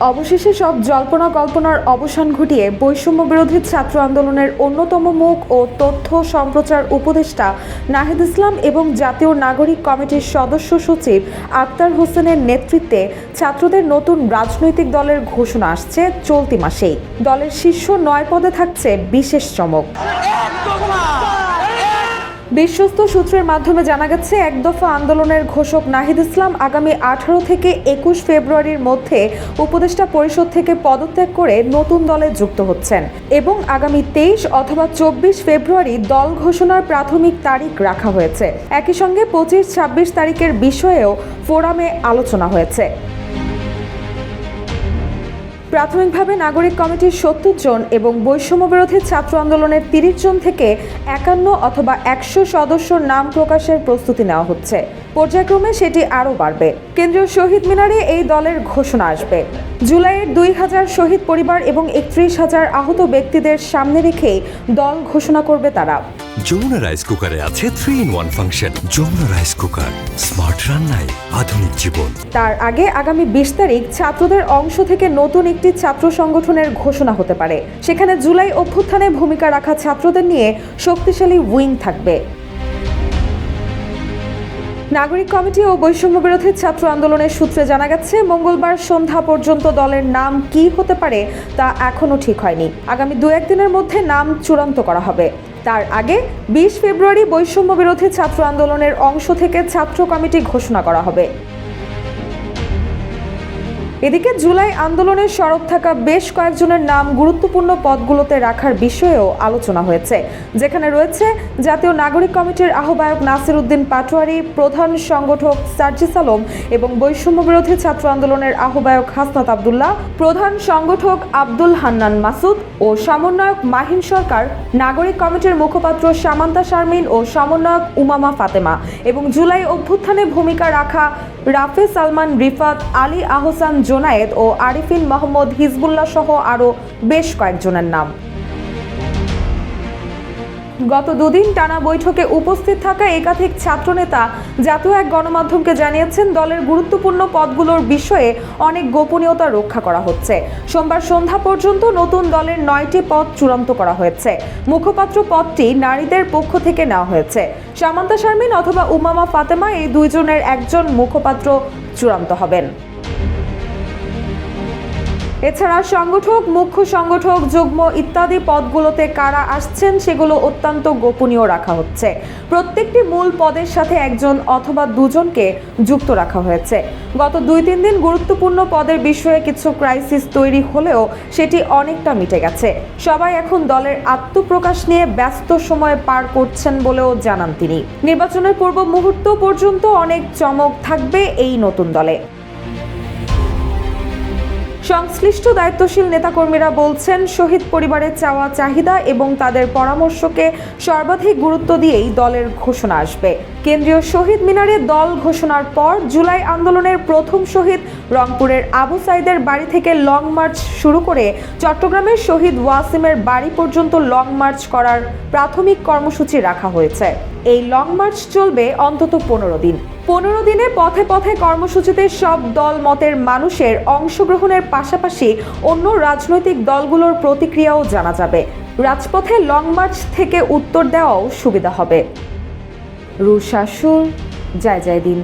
অবশেষে সব জল্পনা কল্পনার অবসান ঘটিয়ে বৈষম্য বিরোধী ছাত্র আন্দোলনের অন্যতম মুখ ও তথ্য সম্প্রচার উপদেষ্টা নাহিদ ইসলাম এবং জাতীয় নাগরিক কমিটির সদস্য সচিব আক্তার হোসেনের নেতৃত্বে ছাত্রদের নতুন রাজনৈতিক দলের ঘোষণা আসছে চলতি মাসেই। দলের শীর্ষ 9 পদে থাকছে বিশেষ চমক। বিশ্বস্ত সূত্রের মাধ্যমে জানা গেছে, এক দফা আন্দোলনের ঘোষক নাহিদ ইসলাম আগামী 18 থেকে 21 ফেব্রুয়ারির মধ্যে উপদেষ্টা পরিষদ থেকে পদত্যাগ করে নতুন দলে যুক্ত হচ্ছেন এবং আগামী 23 অথবা 24 ফেব্রুয়ারি দল ঘোষণার প্রাথমিক তারিখ রাখা হয়েছে। একই সঙ্গে 25-26 তারিখের বিষয়েও ফোরামে আলোচনা হয়েছে। প্রাথমিকভাবে নাগরিক কমিটির 70 জন এবং বৈষম্য বিরোধী ছাত্র আন্দোলনের 30 জন থেকে 51 অথবা 100 সদস্যর নাম প্রকাশের প্রস্তুতি নেওয়া হচ্ছে। পর্যায়ক্রমে সেটি আরও বাড়বে। কেন্দ্রীয় শহীদ মিনারে এই দলের ঘোষণা আসবে। জুলাইয়ের 2000 শহীদ পরিবার এবং 31,000 আহত ব্যক্তিদের সামনে রেখেই দল ঘোষণা করবে তারা। যমুনা রাইস কুকারে আছে 3-in-1 function. Jamuna rice cooker, smart রান্নায় আধুনিক জীবন। তার আগে আগামী 20 তারিখ ছাত্রদের অংশ থেকে নতুন একটি ছাত্র সংগঠনের ঘোষণা হতে পারে। সেখানে জুলাই অভ্যুত্থানে ভূমিকা রাখা ছাত্রদের নিয়ে শক্তিশালী উইং থাকবে। নাগরিক কমিটি ও বৈষম্য বিরোধী ছাত্র আন্দোলনের সূত্রে জানা গেছে, মঙ্গলবার সন্ধ্যা পর্যন্ত দলের নাম কি হতে পারে তা এখনও ঠিক হয়নি। আগামী 2-1 দিনের মধ্যে নাম চূড়ান্ত করা হবে। তার আগে 20 ফেব্রুয়ারি বৈষম্য বিরোধী ছাত্র আন্দোলনের অংশ থেকে ছাত্র কমিটি ঘোষণা করা হবে। এদিকে জুলাই আন্দোলনের সরব থাকা বেশ কয়েকজনের নাম গুরুত্বপূর্ণ পদগুলোতে রাখার বিষয়েও আলোচনা হয়েছে, যেখানে রয়েছে জাতীয় নাগরিক কমিটির আহ্বায়ক নাসির উদ্দিন পাটোয়ারি, প্রধান সংগঠক সার্জিস আলম এবং বৈষম্য বিরোধী ছাত্র আন্দোলনের আহ্বায়ক হাসনাত আবদুল্লাহ, প্রধান সংগঠক আব্দুল হান্নান মাসুদ ও সমন্বয়ক মাহিন সরকার, নাগরিক কমিটির মুখপাত্র সামান্তা শারমিন ও সমন্বয়ক উমামা ফাতেমা এবং জুলাই অভ্যুত্থানে ভূমিকা রাখা রাফে সালমান রিফাত, আলী আহসান জোনায়েদ ও আরিফিন মোহাম্মদ হিজবুল্লাহ সহ আরও বেশ কয়েকজনের নাম। গত 2 দিন টানা বৈঠকে উপস্থিত থাকা একাধিক ছাত্রনেতা জাতীয় এক গণমাধ্যমকে জানিয়েছেন, দলের গুরুত্বপূর্ণ পদগুলোর বিষয়ে অনেক গোপনীয়তা রক্ষা করা হচ্ছে। সোমবার সন্ধ্যা পর্যন্ত নতুন দলের 9টি পদ চূড়ান্ত করা হয়েছে। মুখপাত্র পদটি নারীদের পক্ষ থেকে নেওয়া হয়েছে। সামান্তা শারমিন অথবা উমামা ফাতেমা এই দুইজনের একজন মুখপাত্র চূড়ান্ত হবেন। এছাড়া সংগঠক, মুখ্য সংগঠক, যুগ্ম ইত্যাদি পদগুলোতে কারা আসছেন সেগুলো অত্যন্ত গোপনীয় রাখা হচ্ছে। প্রত্যেকটি মূল পদের সাথে একজন অথবা দুজনকে যুক্ত রাখা হয়েছে। গত 2-3 দিন গুরুত্বপূর্ণ পদের বিষয়ে কিছু ক্রাইসিস তৈরি হলেও সেটি অনেকটা মিটে গেছে। সবাই এখন দলের আত্মপ্রকাশ নিয়ে ব্যস্ত সময় পার করছেন বলেও জানান তিনি। নির্বাচনের পূর্ব মুহূর্ত পর্যন্ত অনেক চমক থাকবে এই নতুন দলে। সংশ্লিষ্ট দায়িত্বশীল নেতাকর্মীরা বলছেন, শহীদ পরিবারের চাওয়া চাহিদা এবং তাদের পরামর্শকে সর্বাধিক গুরুত্ব দিয়েই দলের ঘোষণা আসবে। কেন্দ্রীয় শহীদ মিনারে দল ঘোষণার পর জুলাই আন্দোলনের প্রথম শহীদ রংপুরের আবু সাইদের বাড়ি থেকে লং মার্চ শুরু করে চট্টগ্রামের শহীদ ওয়াসিমের বাড়ি পর্যন্ত লং মার্চ করার প্রাথমিক কর্মসূচি রাখা হয়েছে। এই লং মার্চ চলবে অন্তত 15 দিন। 15 দিনে পথে পথে কর্মসূচিতে সব দল মতের মানুষের অংশগ্রহণের পাশাপাশি অন্য রাজনৈতিক দলগুলোর প্রতিক্রিয়াও জানা যাবে। রাজপথে লং মার্চ থেকে উত্তর দেওয়াও সুবিধা হবে। রুশাসুল, জয় জয় দিন।